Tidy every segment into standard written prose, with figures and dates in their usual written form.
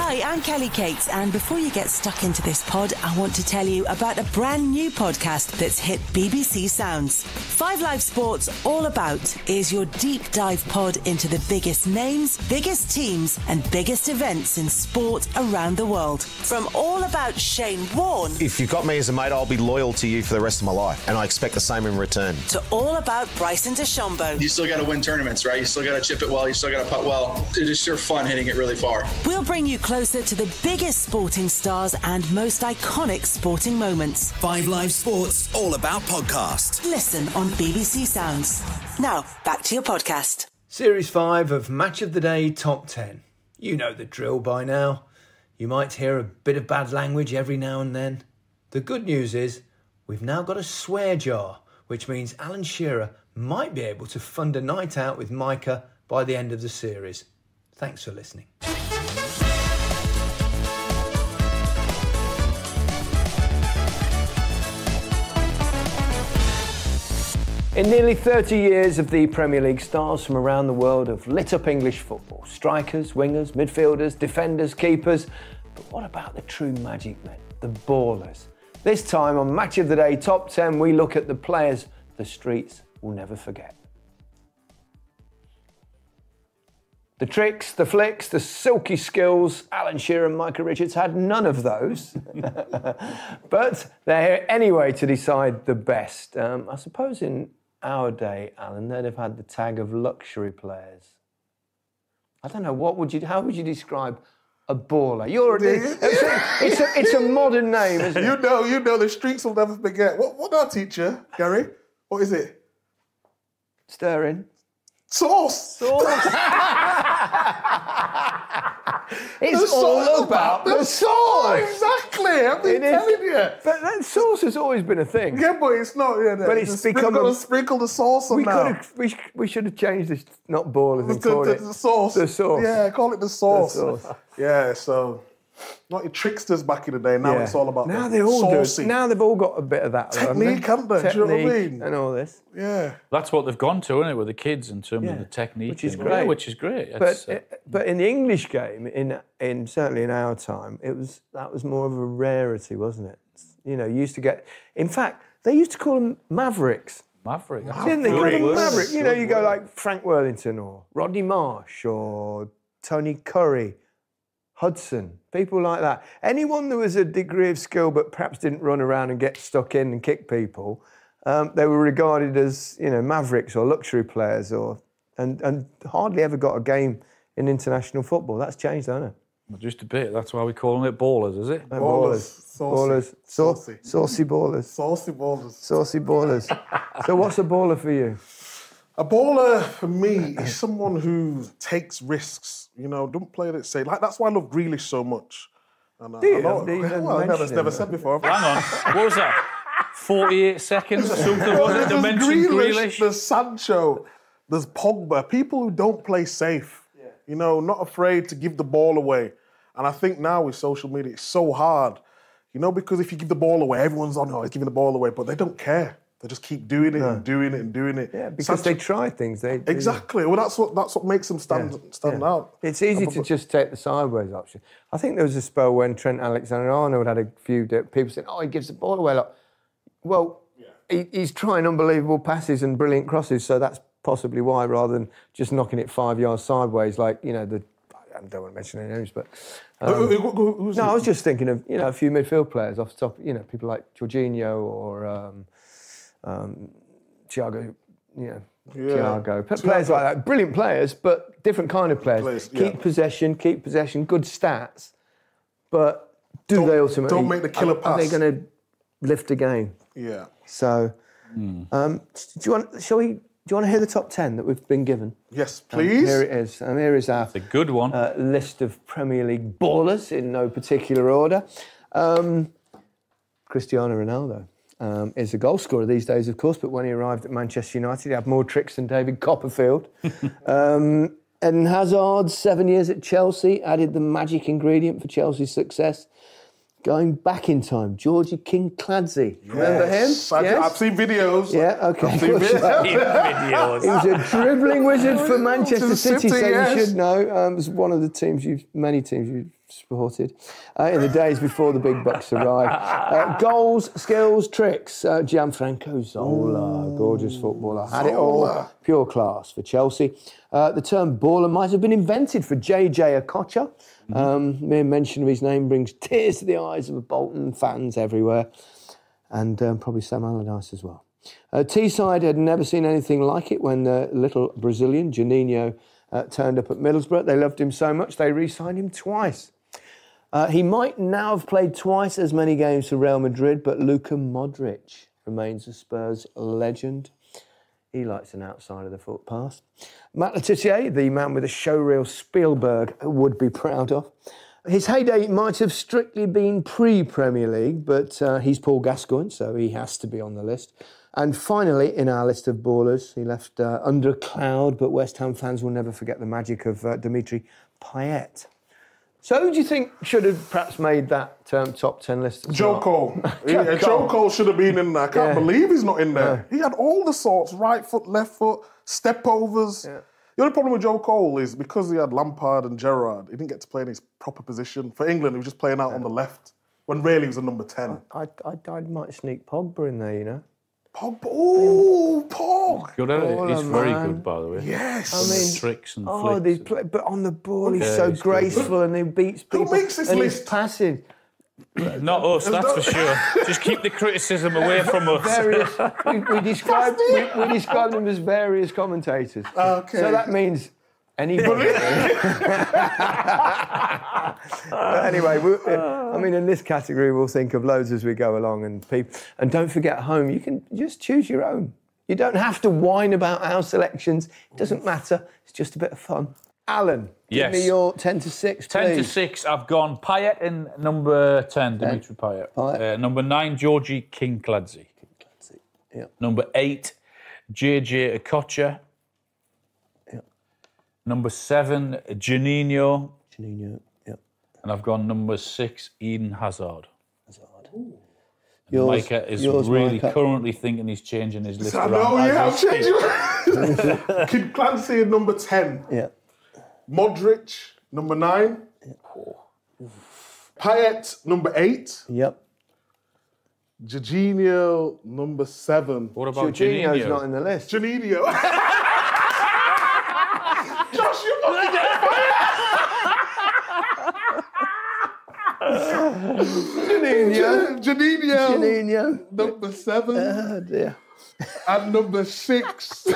Hi, I'm Kelly Cates, and before you get stuck into this pod, I want to tell you about a brand new podcast that's hit BBC Sounds. 5 Live Sports All About is your deep dive pod into the biggest names, biggest teams, and biggest events in sport around the world. From All About Shane Warne... If you've got me as a mate, I'll be loyal to you for the rest of my life, and I expect the same in return. ...to All About Bryson DeChambeau. You still got to win tournaments, right? You still got to chip it well, you still got to putt well. It is sure fun hitting it really far. We'll bring you closer to the biggest sporting stars and most iconic sporting moments. 5 Live Sports All About podcast. Listen on BBC Sounds. Now, back to your podcast. Series 5 of Match of the Day Top 10. You know the drill by now. You might hear a bit of bad language every now and then. The good news is we've now got a swear jar, which means Alan Shearer might be able to fund a night out with Micah by the end of the series. Thanks for listening. In nearly 30 years of the Premier League, stars from around the world have lit up English football. Strikers, wingers, midfielders, defenders, keepers. But what about the true magic men, the ballers? This time on Match of the Day Top 10, we look at the players the streets will never forget. The tricks, the flicks, the silky skills, Alan Shearer and Micah Richards had none of those. But they're here anyway to decide the best. I suppose in our day, Alan, they'd have had the tag of luxury players. I don't know, how would you describe a baller? It's a modern name, isn't it? You know, the streets will never forget. What did I teach you, Gary? What is it? Stirring. Sauce! It's all about the sauce! Exactly! I've been telling you. But that sauce has always been a thing. Yeah, but it's not. Yeah, but it's become got to sprinkle the sauce on now. We should have changed this, not ballers, and called it the sauce. The sauce. Yeah, call it the sauce. The sauce. Yeah, so... Not your tricksters back in the day. Now it's all about now they all saucy. Now they've all got a bit of that technique, haven't they? Do you know what I mean? And all this. Yeah, that's what they've gone to, isn't it, with the kids in terms of the technique, which is great. Which is great. But in the English game, in certainly in our time, that was more of a rarity, wasn't it? You know, you used to get. In fact, they used to call them Mavericks. Maverick. Didn't they? Call them Maverick. You know, you go like Frank Worthington or Rodney Marsh or Tony Curry. Hudson, people like that. Anyone that was a degree of skill but perhaps didn't run around and get stuck in and kick people, they were regarded as, you know, mavericks or luxury players, and hardly ever got a game in international football. That's changed, hasn't it? Well, just a bit. That's why we're calling it ballers, is it? Ballers. Saucy. Saucy ballers. Saucy ballers. Saucy ballers. So what's a baller for you? A baller, for me, is someone who takes risks, you know, don't play it safe. Like, that's why I love Grealish so much. And, I've never said before. Hang on, what was that? 48 seconds or something, was it? To mention Grealish. There's Sancho, there's Pogba, people who don't play safe, you know, not afraid to give the ball away. And I think now with social media, it's so hard, you know, because if you give the ball away, everyone's on, he's giving the ball away, but they don't care. They just keep doing it and doing it and doing it. Yeah, because they try things. Exactly. Well, that's what makes them stand out. It's easy to just take the sideways option. I think there was a spell when Trent Alexander-Arnold had a few people saying, he gives the ball away a lot. Well, he's trying unbelievable passes and brilliant crosses, so that's possibly why, rather than just knocking it 5 yards sideways, like, you know, I don't want to mention any names, but... I was just thinking of, you know, a few midfield players off the top, you know, people like Jorginho or... Thiago, players like that, brilliant players, but different kind of players. Keep possession, good stats, but do they ultimately... Don't make the killer pass. Are they going to lift a game? Yeah. So, do you want to hear the top 10 that we've been given? Yes, please. Here it is. And here is our... It's a good one. List of Premier League ballers in no particular order. Cristiano Ronaldo. Is a goal scorer these days, of course, but when he arrived at Manchester United, he had more tricks than David Copperfield. Eden Hazard, 7 years at Chelsea, added the magic ingredient for Chelsea's success. Going back in time, Georgie King-Clancy. Yes. Remember him? Yes? I've seen videos. Yeah, OK. I've seen videos. He was a dribbling wizard for Manchester City, so you should know. It was one of the many teams you've sported in the days before the big bucks arrived. Goals, skills, tricks. Gianfranco Zola, gorgeous footballer. Had it all. Pure class for Chelsea. The term baller might have been invented for JJ Okocha. Mere mention of his name brings tears to the eyes of Bolton fans everywhere. And probably Sam Allardyce as well. Teesside had never seen anything like it when the little Brazilian, Juninho, turned up at Middlesbrough. They loved him so much they re-signed him twice. He might now have played twice as many games for Real Madrid, but Luka Modric remains a Spurs legend. He likes an outside of the foot pass. Matt Le Tissier, the man with a showreel Spielberg would be proud of. His heyday might have strictly been pre-Premier League, but he's Paul Gascoigne, so he has to be on the list. And finally, in our list of ballers, he left under a cloud, but West Ham fans will never forget the magic of Dimitri Payet. So who do you think should have perhaps made that top 10 list? Joe Cole. Joe Cole should have been in there. I can't believe he's not in there. He had all the sorts, right foot, left foot, step-overs. Yeah. The only problem with Joe Cole is because he had Lampard and Gerrard, he didn't get to play in his proper position. For England, he was just playing out on the left, when really he was a number 10. I might sneak Pogba in there, you know. Pogba. Oh, Pog. Good at it. He's very good, by the way. Yes. I mean, tricks and flicks. But on the ball, he's so graceful and he beats people. Who makes this and list? He's passing. Not us, that's for sure. Just keep the criticism away from us. We describe them as various commentators. Okay. So that means anybody. Anyway, I mean, in this category, we'll think of loads as we go along. And don't forget, at home, you can just choose your own. You don't have to whine about our selections. It doesn't matter. It's just a bit of fun. Alan, give me your 10 to 6, please. 10 to 6, I've gone Payet in number 10, Dimitri Payet. Number 9, Georgie Kinkladze. Yep. Number 8, JJ Okocha. Yep. Number 7, Juninho. Yep. And I've gone number 6, Eden Hazard. Micah is really currently thinking he's changing his list around. I'll change it. Kinkladze in number 10. Yeah. Modric, number 9. Yeah. Payet, number 8. Yep. Jorginho, number 7. What about Jorginho's Juninho? not in the list. Juninho. Josh, you're not to get Juninho, number 7. Oh, dear. And number 6.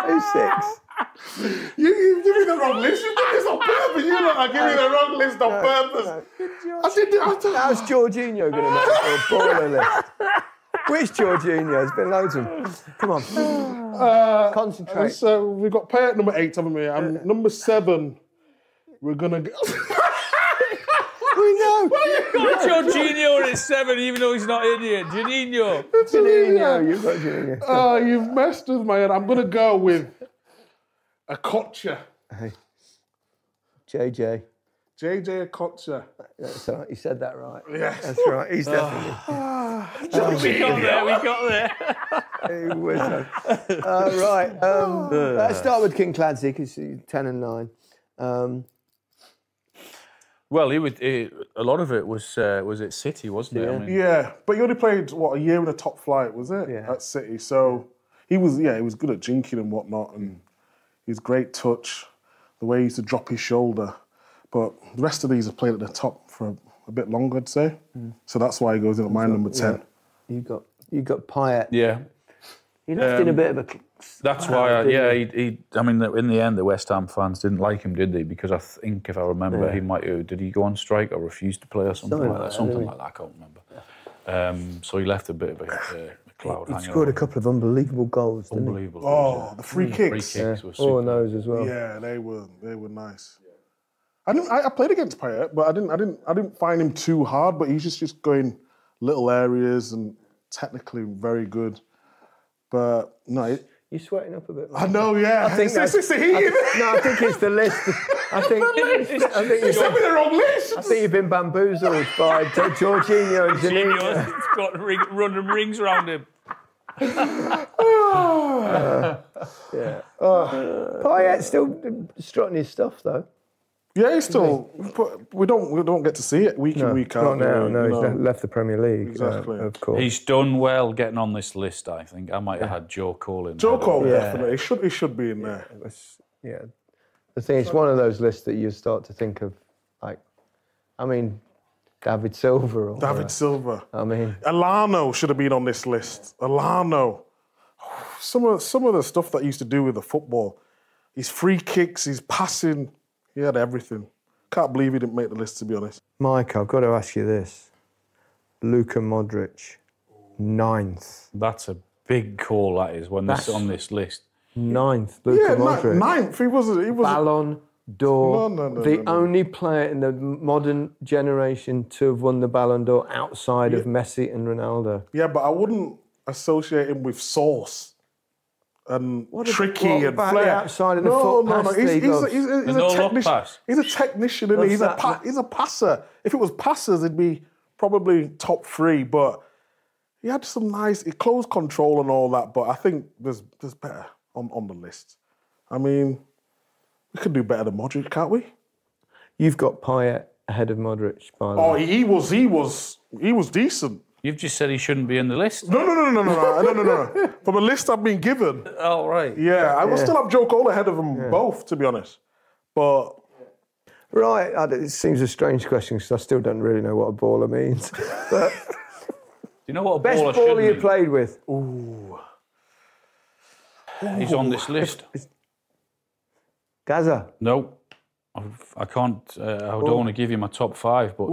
Who's 6? You give me the wrong list. You did this on purpose. You lot are giving me the wrong list on purpose. How's Jorginho going to make a baller list? Which Jorginho? There's been loads of them. Come on. Concentrate. So we've got Payet number 8, haven't we? And number 7, we're going to go... We know. You've got Jorginho at 7, even though he's not in here. Juninho. You've got Juninho. Oh, you've messed with my head. I'm going to go with Okocha. Hey. JJ Okocha. That's right. You said that right. Yes. That's right. He's definitely... We got there. He was. Right. Let's start with Kinkladze, because he's 10 and 9. Well, a lot of it was at City, wasn't it? I mean, Yeah, but he only played, a year in the top flight, was it? Yeah. At City. So he was good at jinking and whatnot, and his great touch, the way he used to drop his shoulder. But the rest of these have played at the top for a bit longer, I'd say. So that's why he goes in at my number 10. You got Payet. Yeah. He left in a bit of a... That's why, I mean, in the end, the West Ham fans didn't like him, did they? Because I think, if I remember, did he go on strike or refuse to play or something like that? Something like that, I can't remember. So he left a bit of a cloud hanging. He scored a couple of unbelievable goals, didn't he? Unbelievable. Oh, the free kicks. Free kicks were super. All on those as well. Yeah, they were nice. I played against Payet, but I didn't find him too hard. But he's just going little areas and technically very good. But no, you're sweating up a bit. I know, yeah. I think it's the heat. I think it's the list. I think you sent me the wrong list. I think you've been bamboozled by Jorginho and Juninho. He's got running rings around him. Yeah. Payet's still strutting his stuff, though. Yeah, he's still. But we don't get to see it week in, week out. Not now. He's left the Premier League. Exactly. Of course. He's done well getting on this list, I think. I might have had Joe Cole in. Joe Cole, definitely. He should be in there. The thing, it's one of those lists that you start to think of, like, I mean, David Silva. I mean, Alano should have been on this list. Alano. Some of the stuff that he used to do with the football, his free kicks, his passing, he had everything. Can't believe he didn't make the list, to be honest. Mike, I've got to ask you this. Luka Modric, 9th. That's a big call, that is, when this on this list. 9th, Luka Modric. 9th. He was Ballon d'Or. No. Only player in the modern generation to have won the Ballon d'Or outside of Messi and Ronaldo. Yeah, but I wouldn't associate him with sauce and tricky and about flair. The outside of the foot pass He's a technician, isn't he? He's a passer. If it was passers, he'd be probably top 3, but he had some nice close control and all that, but I think there's better on the list. I mean, we could do better than Modric, can't we? You've got Payet ahead of Modric, by the way. He was decent. You've just said he shouldn't be in the list. No. From a list I've been given. Oh, right. Yeah, I will still have Joe Cole ahead of them both, to be honest. But... Right, it seems a strange question because I still don't really know what a baller means. But do you know what a best baller baller you mean? played with? Ooh. He's on this list. Gaza? No. I can't. I don't want to give you my top 5, but...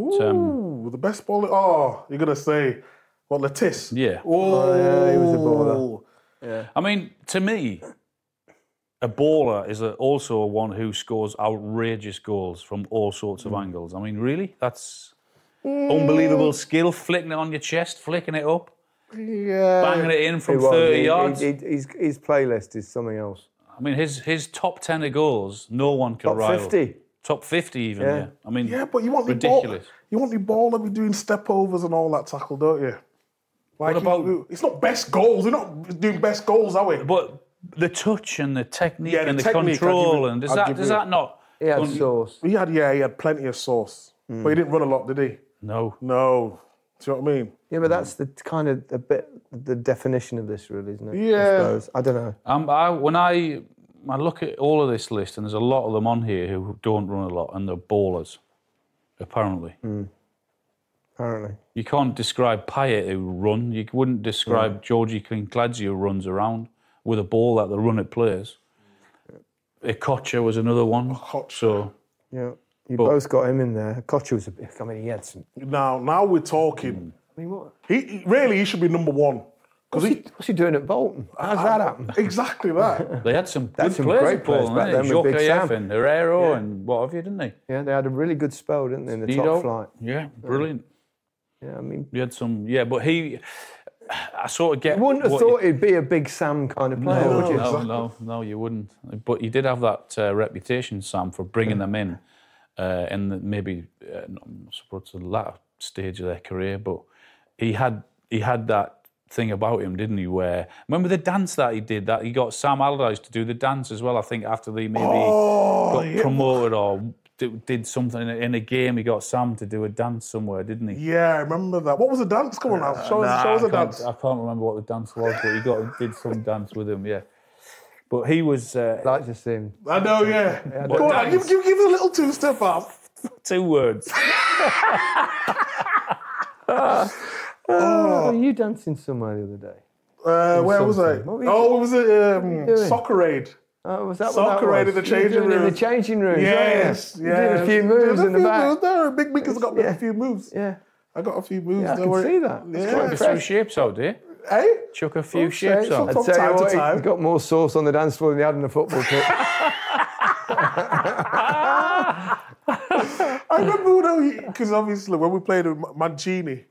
the best baller... Oh, you're going to say, what, Latisse? Yeah. Oh, yeah, he was a baller. Yeah. I mean, to me, a baller is also one who scores outrageous goals from all sorts of angles. I mean, really? That's unbelievable skill, flicking it on your chest, flicking it up, banging it in from 30 yards. His playlist is something else. I mean, his top 10 of goals, no one can rival. Top 50? Top 50 even, yeah. I mean, but you want ridiculous. You want the ball to be doing step overs and all that tackle, don't you? Like, what about... It's not best goals. We're not doing best goals, are we? But the touch and the technique and the technique, control, and does that not... He had sauce. He had plenty of sauce. But he didn't run a lot, did he? No. Do you know what I mean? Yeah, but that's the kind of the definition of this, really, isn't it? Yeah. I suppose. I don't know. When I look at all of this list, and there's a lot of them on here who don't run a lot, and they're ballers, apparently. Apparently. You can't describe Payet who run. You wouldn't describe Georgie Kinkladze who runs around with a ball that the run at players. Okocha was another one. So, yeah, both got him in there. Okocha was he had some... Now we're talking. I mean, what? He should be number 1. What's he doing at Bolton? How's that happen? Exactly that. They had some That's good some players great at Bolton, players back then with Big Sam. and Herrero and what have you, didn't they? Yeah, they had a really good spell, didn't they, in the top flight? Yeah, brilliant. Yeah, I mean... You had some... Yeah, but I sort of get... You wouldn't have thought he'd be a Big Sam kind of player, would you? No, you wouldn't. But he did have that reputation, Sam, for bringing them in maybe, I suppose, the latter stage of their career. But he had that thing about him, didn't he? Where remember the dance that he did? That he got Sam Allardyce to do the dance as well. I think after they maybe got promoted or did something in a game, he got Sam to do a dance somewhere, didn't he? Yeah, I remember that. What was the dance? Come on now, show us a dance. I can't remember what the dance was, but he did some dance with him. Yeah, but he was like to see him. I know, yeah. Go on, give us a little 2-step up. 2 words. Were you dancing somewhere the other day? Where was I? It was a Soccer Aid. Oh, was that Soccer what that Aid in the changing room. In the changing room. Yes. You did a few moves in the back. No, Big Mick has got a few moves. Yeah. I got a few moves. Yeah, I can see that. Chuck a few shapes out, do you? Hey? Chuck a few shapes out. From time to time. He's got more sauce on the dance floor than he had in the football pitch. I remember because obviously when we played with Mancini,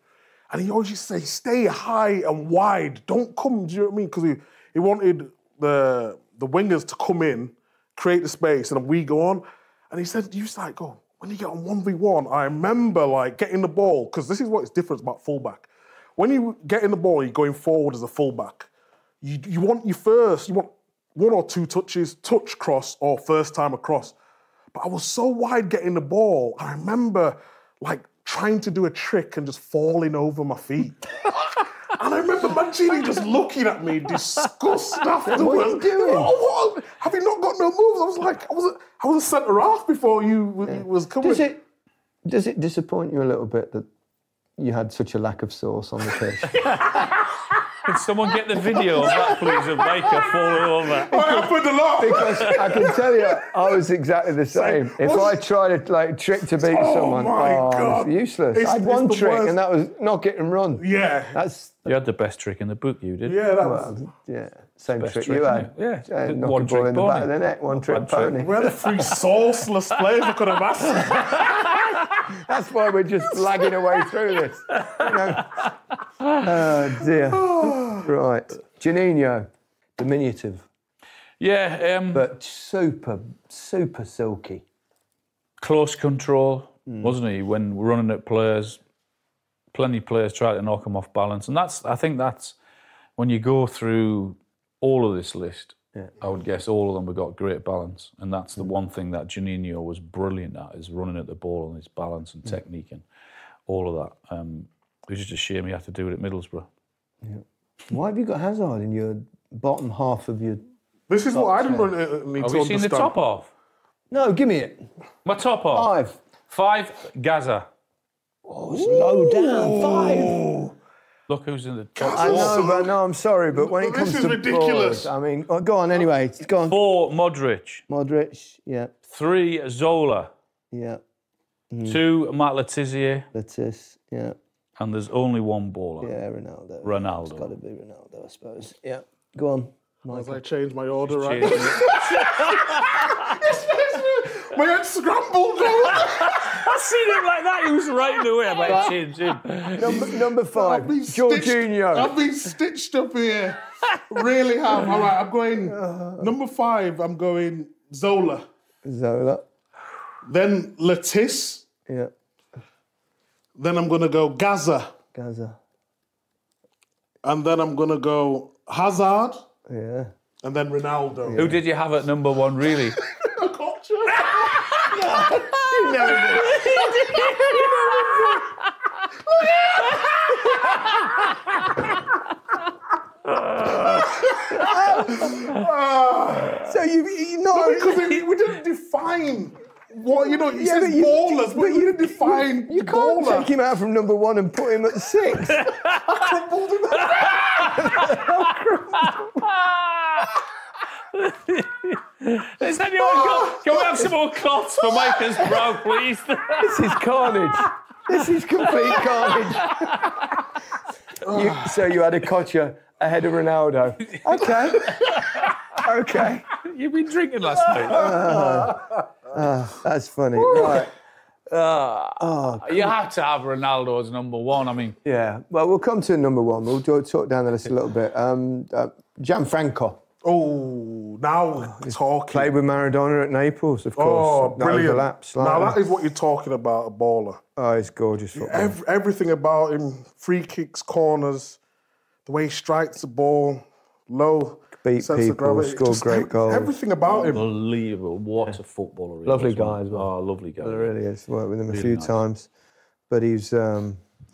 and he always used to say, stay high and wide, don't come, do you know what I mean? Because he wanted the wingers to come in, create the space, and then we go on. And he said, you used to like go, when you get on 1v1, I remember like getting the ball, because this is what is different about fullback. When you get in the ball, you're going forward as a fullback. You want 1 or 2 touches, touch cross or first time across. But I was so wide getting the ball. I remember like trying to do a trick and just falling over my feet. And I remember Mancini just looking at me, disgusted afterwards. What are you doing? What? Have you not got no moves? I was like, I was a centre half before you was coming. Does it disappoint you a little bit that you had such a lack of sauce on the pitch? Can someone get the video of that, please, of Micah falling over? I happened a lot. Because I can tell you, I was exactly the same. If I tried a trick to beat someone, God. it's useless. I had one trick, worst. and that was knock it and run. Yeah. You had the best trick in the book, you did. Yeah, that was... Same Best trick trick, you had. yeah. Knock One a ball trick in the back pony. of the net, one trick pony. We had the 3 sauceless players I could have asked. That's why we're just lagging away through this. Oh, dear. Right. Juninho, diminutive, Yeah. but super silky. Close control, wasn't he? When running at players, plenty of players try to knock him off balance. And I think that's when you go through all of this list, I would guess all of them have got great balance. And that's the one thing that Juninho was brilliant at, is running at the ball and his balance and technique and all of that. It was just a shame he had to do it at Middlesbrough. Yeah. Why have you got Hazard in your bottom half of your... This is what I didn't need to understand. Have you seen the top half? No, give me it. My top half? 5, Gaza. Oh, it's low down. 5. Look who's in the top. I know, I'm sorry, but when it comes This to is ridiculous. balls, I mean, go on anyway. Go on. 4, Modric. Modric, yeah. 3, Zola. Yeah. 2, Matt Letizia. Lettuce, yeah. And there's only one baller. Yeah, Ronaldo. Ronaldo. It's got to be Ronaldo, I suppose. Yeah. Go on. As I changed my order, right? Changing it. My head scrambled. I seen him like that. He was right away. I might change him. Number 5, Jorginho. I've been stitched up here. Really have. All right, I'm going... Number 5, I'm going Zola. Zola. Then Lettuce. Yeah. Then I'm going to go Gaza. Gaza. And then I'm going to go Hazard. Yeah. And then Ronaldo. Who did you have at number 1, really? Okocha. You never did. So you not... Because we didn't define... What, you said ballers, but you didn't define You can't baller. take him out from number 1 and put him at 6. I crumbled him. Has anyone got... Can we have some more cloths for Micah's brow, please? This is carnage. This is complete carnage. So you had Okocha ahead of Ronaldo. Okay. You've been drinking last night. That's funny. Right. You have to have Ronaldo as number 1. I mean... Yeah. Well, we'll come to number 1. We'll talk down the list a little bit. Gianfranco. Oh, now talking. Played with Maradona at Naples, of course. Oh, That brilliant. overlaps Now that is what you're talking about, a baller. Oh, it's gorgeous football. Everything about him, free kicks, corners, the way he strikes the ball, low Beat sense of people, gravity. scored Just great goals. Everything about him. Unbelievable. What a footballer he Lovely was, guy man. as well. Oh, lovely guy. It really is. Worked with him a Really few nice. times. But he's...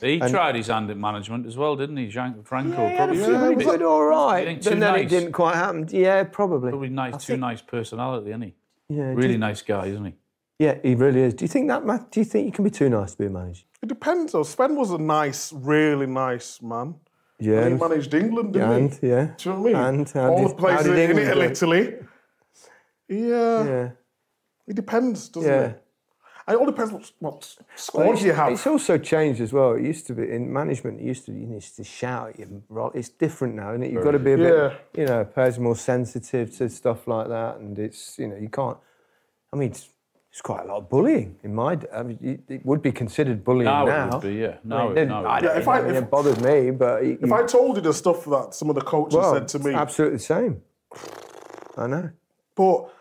He tried his hand at management as well, didn't he, Franco? he Probably did all right, think but too then it nice. didn't quite happen. Yeah, probably. Probably nice, too nice personality, isn't he? Yeah, Really nice guy, isn't he? Yeah, he really is. Do you think you can be too nice to be a manager? It depends, though. Sven was a really nice man. Yeah. And he managed England, didn't he? Yeah. Do you know what I mean? And how all did- the places how did in England do? Italy. Yeah. Yeah. It depends, doesn't Yeah. it? And it all depends what squad you have. It's also changed as well. It used to be in management. You used to shout at you. It's different now, isn't it? You've got to be a bit, players more sensitive to stuff like that, and it's you can't. I mean, it's quite a lot of bullying in my. I mean, it would be considered bullying now. It would be, yeah. It bothered me, but if I told you the stuff that some of the coaches said to me, absolutely the same. I know, but.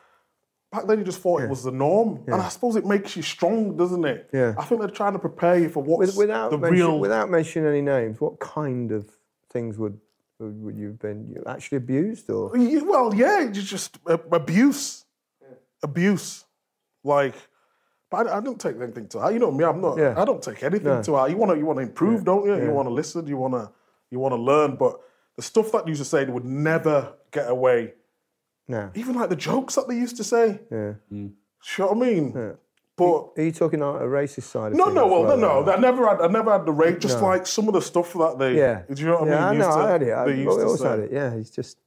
Back then, you just thought it was the norm, and I suppose it makes you strong, doesn't it? Yeah. I think they're trying to prepare you for what's without the real. without mentioning any names, what kind of things would Would you have been actually abused or? Well, yeah, it's just abuse. Abuse. Like, but I don't take anything to heart. You know me, I'm not. I don't take anything to heart. You want to improve, don't you? You want to listen. You want to learn. But the stuff that you used to say would never get away. No. Even like the jokes that they used to say. Yeah. You know what I mean? Yeah. But are you talking about a racist side of no, things? No. I never had the race. Just like some of the stuff that they. Yeah. Do you know what I mean? I heard it. I also had it. Yeah. It's just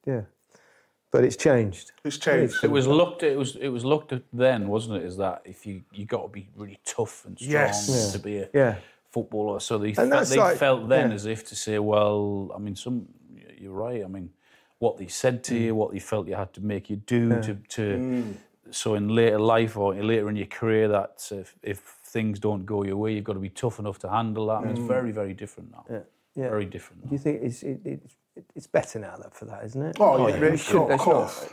But it's changed. It's changed. It was looked at then, wasn't it? As that if you got to be really tough and strong to be a footballer. So they felt then as if to say, well, I mean, you're right. I mean, what they said to you, what they felt you had to make you do so in later life or later in your career, that if things don't go your way, you've got to be tough enough to handle that. I mean, it's very, very different now. Yeah. Very different now. Do you think it's better now for that, isn't it? Oh, yeah. It really should. Of course.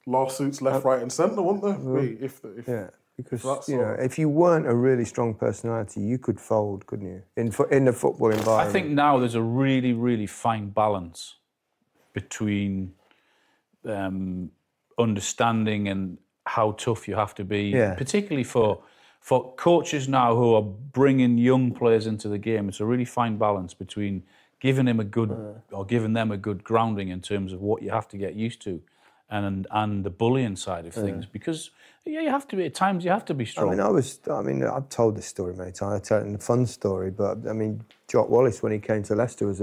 Lawsuits left, right and centre, wouldn't there? Because if you weren't a really strong personality, you could fold, couldn't you? In the football environment. I think now there's a really, really fine balance between understanding and how tough you have to be, particularly for coaches now who are bringing young players into the game. It's a really fine balance between giving them a good grounding in terms of what you have to get used to, and the bullying side of things. Because you have to be at times. You have to be strong. I've told this story many times. I tell it in a fun story, but I mean, Jock Wallace, when he came to Leicester, was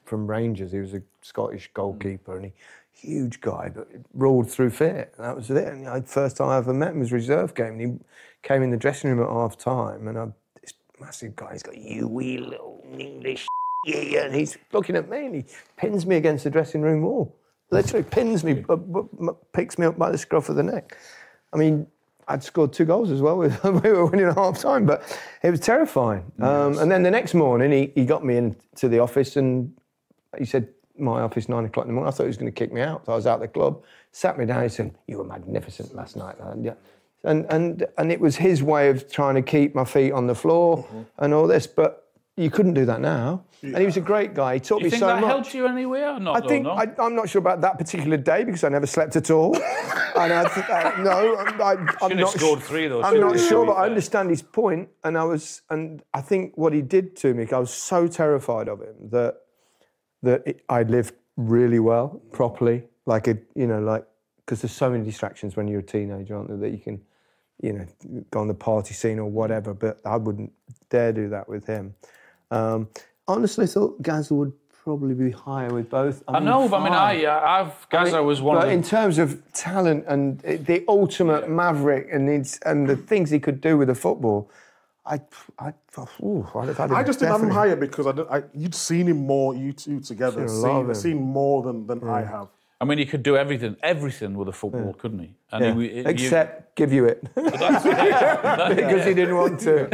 from Rangers. He was a Scottish goalkeeper, and huge guy, but ruled through fear. That was it. And the first time I ever met him was reserve game. And he came in the dressing room at half time, and this massive guy, he's got you wee little English and he's looking at me and he pins me against the dressing room wall. Literally pins me, picks me up by the scruff of the neck. I mean, I'd scored 2 goals as well. We were winning at half time, but it was terrifying. And then the next morning, he got me into the office and he said, my office, 9 o'clock in the morning. I thought he was going to kick me out. So I was out of the club, sat me down. He said, "You were magnificent last night." And it was his way of trying to keep my feet on the floor and all this. But you couldn't do that now. Yeah. And he was a great guy. He taught me so much. Do you think that helped you anyway or not? I'm not sure about that particular day because I never slept at all. And I'm not scored 3 of those. I'm not sure, but I understand his point. And I think what he did to me, I was so terrified of him that I lived really well, properly, because there's so many distractions when you're a teenager, aren't there, that you can, go on the party scene or whatever, but I wouldn't dare do that with him. Honestly, I thought Gazza would probably be higher with both. Gazza was one of in terms of talent and the ultimate maverick and the things he could do with the football, I just didn't have him higher because you'd seen him more, you two together. Seen more than I have. I mean, he could do everything with a football, couldn't he? And except give you it. Because he didn't want to.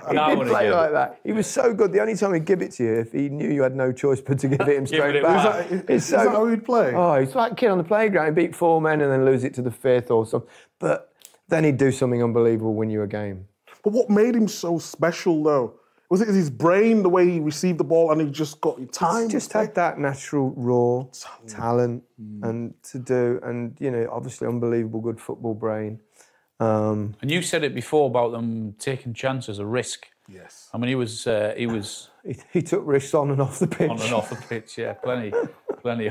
He didn't play like that. He was so good. The only time he'd give it to you, if he knew you had no choice but to give it him straight back. Is that how he'd play? Oh, he's like a kid on the playground. He'd beat 4 men and then lose it to the 5th or something. But then he'd do something unbelievable, win you a game. But what made him so special, though? Was it his brain, the way he received the ball, and he just got time? He just had that natural, raw talent and obviously unbelievable good football brain. And you said it before about them taking chances, a risk. Yes. I mean, he was. He took risks on and off the pitch. On and off the pitch, yeah, plenty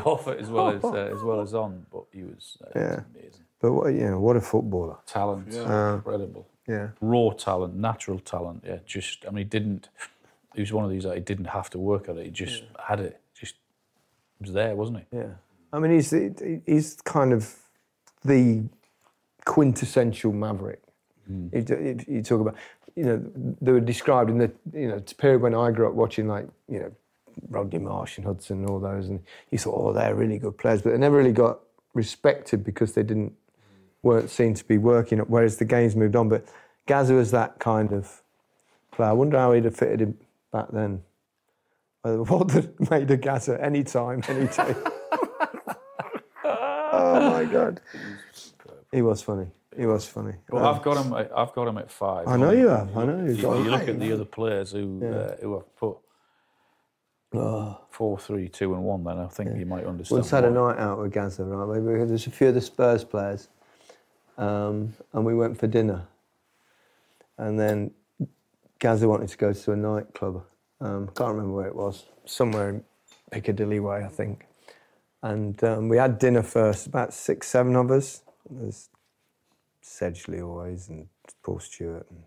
off it as well as on. But he was amazing. But what a footballer! Talent, incredible. Yeah, raw talent, natural talent. Yeah, he was one of these that he didn't have to work at it. He just had it. Just was there, wasn't he? Yeah. I mean, he's kind of the quintessential maverick. If you talk about, they were described in the period when I grew up watching Rodney Marsh and Hudson and all those, and you thought, they're really good players, but they never really got respected because they weren't seen to be working, whereas the game's moved on. But Gazza was that kind of player. I wonder how he'd have fitted in back then. What made a Gazza any time, any day. Oh my God. He was funny. Well, I've got him at 5. I know you have. I know. You look at the other players who have put 4-3, 2 and 1. Then I think you might understand. Once had a night out with Gazza, right? There's a few of the Spurs players, and we went for dinner. And then Gazza wanted to go to a nightclub. Can't remember where it was. Somewhere in Piccadilly Way, I think. And we had dinner first, about 6, 7 of us. There's Sedgley always, and Paul Stewart. And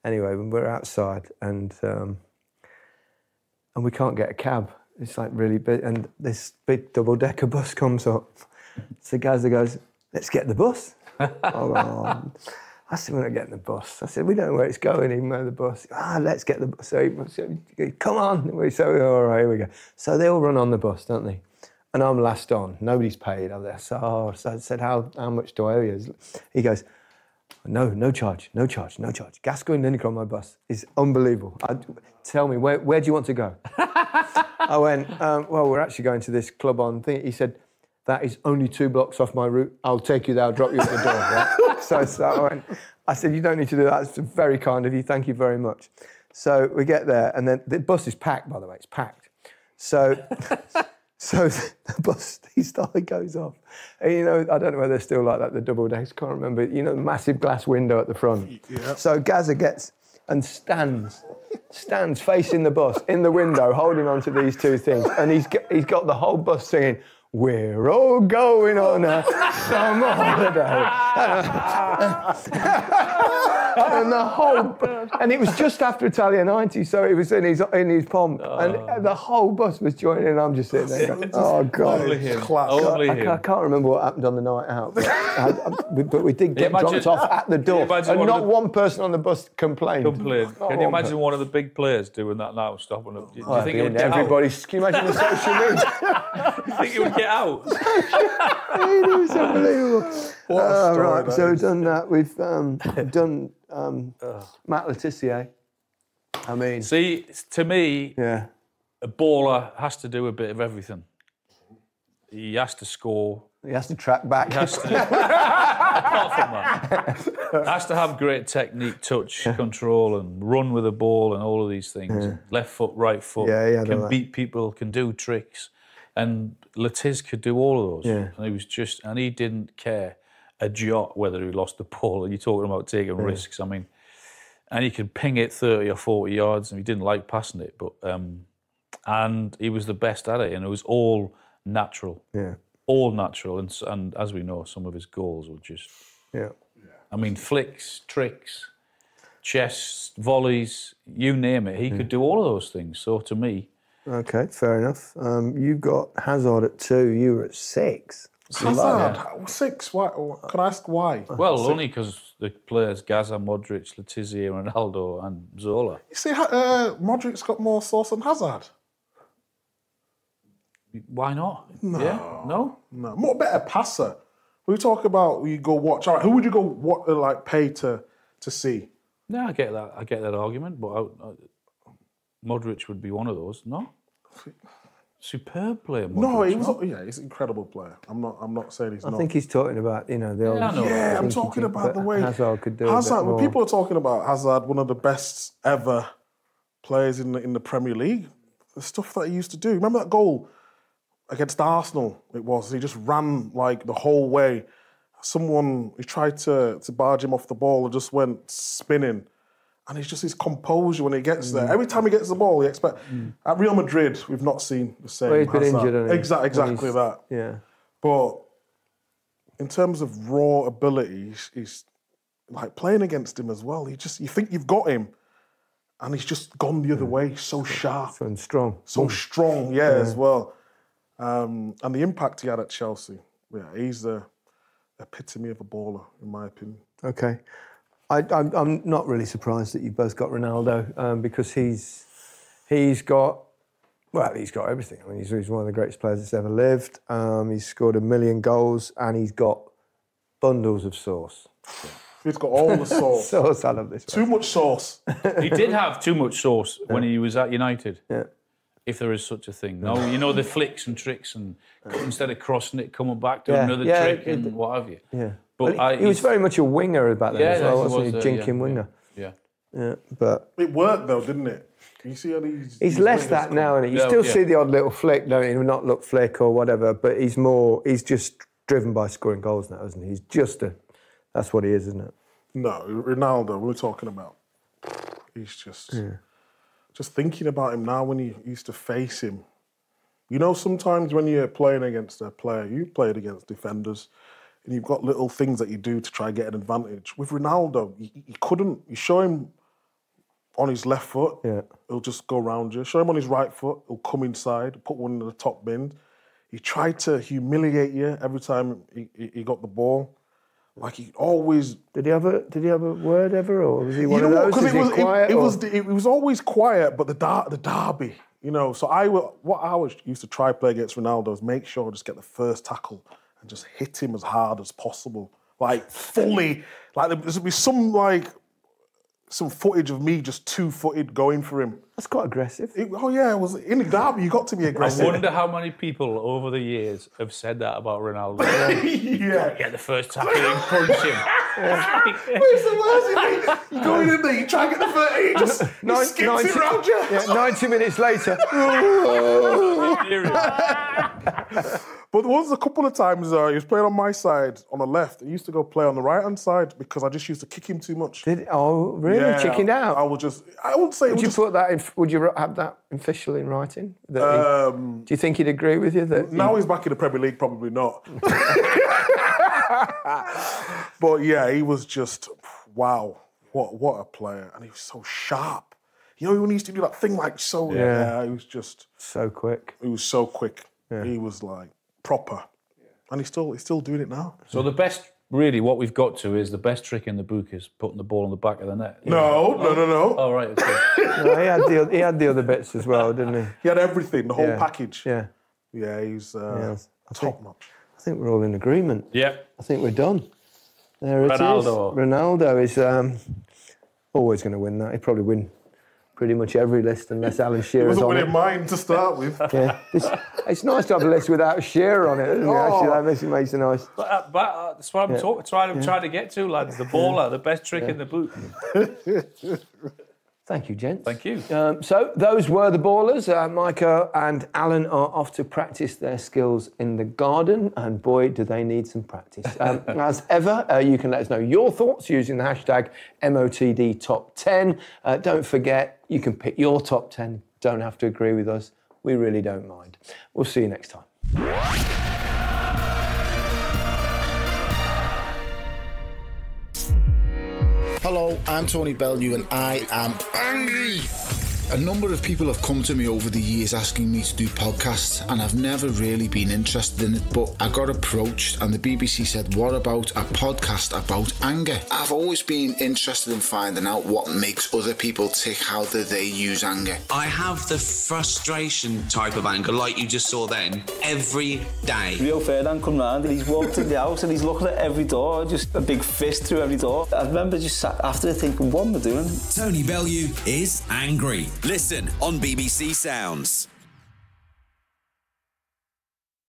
anyway, we're outside, and we can't get a cab. It's like really big, and this big double-decker bus comes up. So Gazza goes, "Let's get the bus." I said, "We're not getting the bus." I said, "We don't know where it's going, even though the bus." Let's get the bus. So come on. We say, "All right, here we go." So they all run on the bus, don't they? And I'm last on. Nobody's paid. So I said, how much do I owe you? He goes, no charge. Gascoigne and Lineker on my bus is unbelievable. Tell me, where do you want to go? I went, well, we're actually going to this club on thing. He said, that is only 2 blocks off my route. I'll take you there. I'll drop you at the door. Right? So I said, you don't need to do that. It's very kind of you. Thank you very much. So we get there, and then the bus is packed, by the way. It's packed. So the bus goes off. And, I don't know whether they're still like that, the double decks, can't remember. The massive glass window at the front. Yeah. So Gazza gets and stands facing the bus in the window, holding on to these 2 things. And he's got the whole bus singing, "We're all going on a summer holiday." And it was just after Italia 90, so it was in his pomp, and the whole bus was joining, and I'm just sitting there going, "Oh God, I can't remember what happened on the night out, but we did get dropped off at the door, and not one person on the bus complained. Can you imagine one of the big players doing that now, stopping up? Do you think it would get everybody? Out? Can you imagine the social media? You think it would get out? It was unbelievable. Right, so we've done that. We've done Matt Letizia. I mean, see, to me, a baller has to do a bit of everything. He has to score. He has to track back. He has to, apart from that, has to have great technique, touch, control, and run with the ball, and all of these things. Yeah. Left foot, right foot. Can beat people, can do tricks. And Letiz could do all of those. Yeah. And he didn't care a jot whether he lost the ball. You're talking about taking risks. I mean, and he could ping it 30 or 40 yards, and he didn't like passing it. But and he was the best at it, and it was all natural. Yeah, all natural. And as we know, some of his goals were just. Yeah. I mean, flicks, tricks, chess, volleys, you name it. He could do all of those things. So to me. Okay, fair enough. You've got Hazard at 2. You were at 6. Hazard, 6. Why? Can I ask why? Well, only because the players Gazza, Modric, Letizia, Ronaldo, and Zola. You see, Modric's got more sauce than Hazard. Why not? No. Yeah? No. More better passer. We talk about you go watch. All right, who would you go pay to see? No, I get that. I get that argument, but Modric would be one of those. No. Superb player. Modric, no, he was. Yeah, he's an incredible player. I'm not saying he's not. I think he's talking about the old. Yeah, I'm talking about the way Hazard could do. Hazard. When people are talking about Hazard, one of the best ever players in the Premier League, the stuff that he used to do. Remember that goal against Arsenal? It was. He just ran like the whole way. He tried to barge him off the ball and just went spinning. And it's just his composure when he gets there. Every time he gets the ball, you expect. At Real Madrid, we've not seen the same. Well, he's been injured, hasn't he? Exactly that. Yeah. But in terms of raw ability, he's like playing against him as well. You think you've got him, and he's just gone the other way. So sharp. So strong. So strong, as well. And the impact he had at Chelsea. Yeah, he's the epitome of a baller, in my opinion. Okay. I'm not really surprised that you both got Ronaldo because he's got everything. I mean, he's one of the greatest players that's ever lived. He's scored 1 million goals and he's got bundles of sauce. He's got all the sauce. Sauce, I love this. Too much sauce. He did have too much sauce when he was at United. Yeah. If there is such a thing. No, the flicks and tricks and instead of crossing it, coming back, doing another trick and what have you. Yeah. But he was very much a winger back then as well, wasn't he? Jinking winger. Yeah. Yeah, but it worked though, didn't it? You see how he's less that now, and you still see the odd little flick, don't you? Not look flick or whatever, but he's just driven by scoring goals now, isn't he? He's just that's what he is, isn't it? No, Ronaldo, we're talking about. He's just thinking about him now when you used to face him. You know, sometimes when you're playing against a player, you played against defenders, and you've got little things that you do to try and get an advantage. With Ronaldo, you couldn't. You show him on his left foot, he'll just go around you. Show him on his right foot, he'll come inside, put one in the top bin. He tried to humiliate you every time he got the ball. Like he always... Did he have a word ever, or was he one of those? Was he quiet? It was always quiet, but the derby, you know. So I used to try play against Ronaldo is make sure I just get the first tackle and just hit him as hard as possible, like fully. Like there'd be some footage of me just 2-footed going for him. That's quite aggressive. It was in the derby. You got to be aggressive. I wonder how many people over the years have said that about Ronaldo. Get the first tackle and punch him. Where's the worst? You go in there, you try and get the first, he just skips it around you. Yeah, 90 minutes later. But there was a couple of times he was playing on my side, on the left. He used to go play on the right-hand side because I just used to kick him too much. Oh, really? Yeah, Chickened out? I would say... Would you have that official in writing? Do you think he'd agree with you? That he's back in the Premier League, probably not. But yeah, he was just, wow, what a player. And he was so sharp. You know, when he used to do that thing he was just... So quick. He was so quick. Yeah. He was like proper. And he's still doing it now. So the best, really, what we've got to is the best trick in the book is putting the ball in the back of the net. No. Oh, right, okay. No, he had the other bits as well, didn't he? He had everything, the whole package. Yeah. Yeah, he's top notch. I think we're all in agreement. Yeah. I think we're done. There it is. Ronaldo is always going to win that. He'd probably win pretty much every list unless Alan Shearer's on it. He wasn't winning mine to start with. Yeah. It's nice to have a list without Shearer on it, isn't it? Actually, that makes it nice. But that's what I'm trying to get to, lads. The baller, the best trick in the book. Thank you, gents. Thank you. So those were the ballers. Micah and Alan are off to practice their skills in the garden, and boy, do they need some practice. As ever, you can let us know your thoughts using the hashtag MOTDTop10. Don't forget, you can pick your top 10. Don't have to agree with us. We really don't mind. We'll see you next time. Hello, I'm Tony Bellew and I am angry. A number of people have come to me over the years asking me to do podcasts, and I've never really been interested in it, but I got approached and the BBC said, what about a podcast about anger? I've always been interested in finding out what makes other people tick, how do they use anger. I have the frustration type of anger, like you just saw then, every day. Rio Ferdinand come round and he's walked in the house and he's looking at every door, just a big fist through every door. I remember just sat after thinking, what am I doing? Tony Bellew is angry. Listen on BBC Sounds.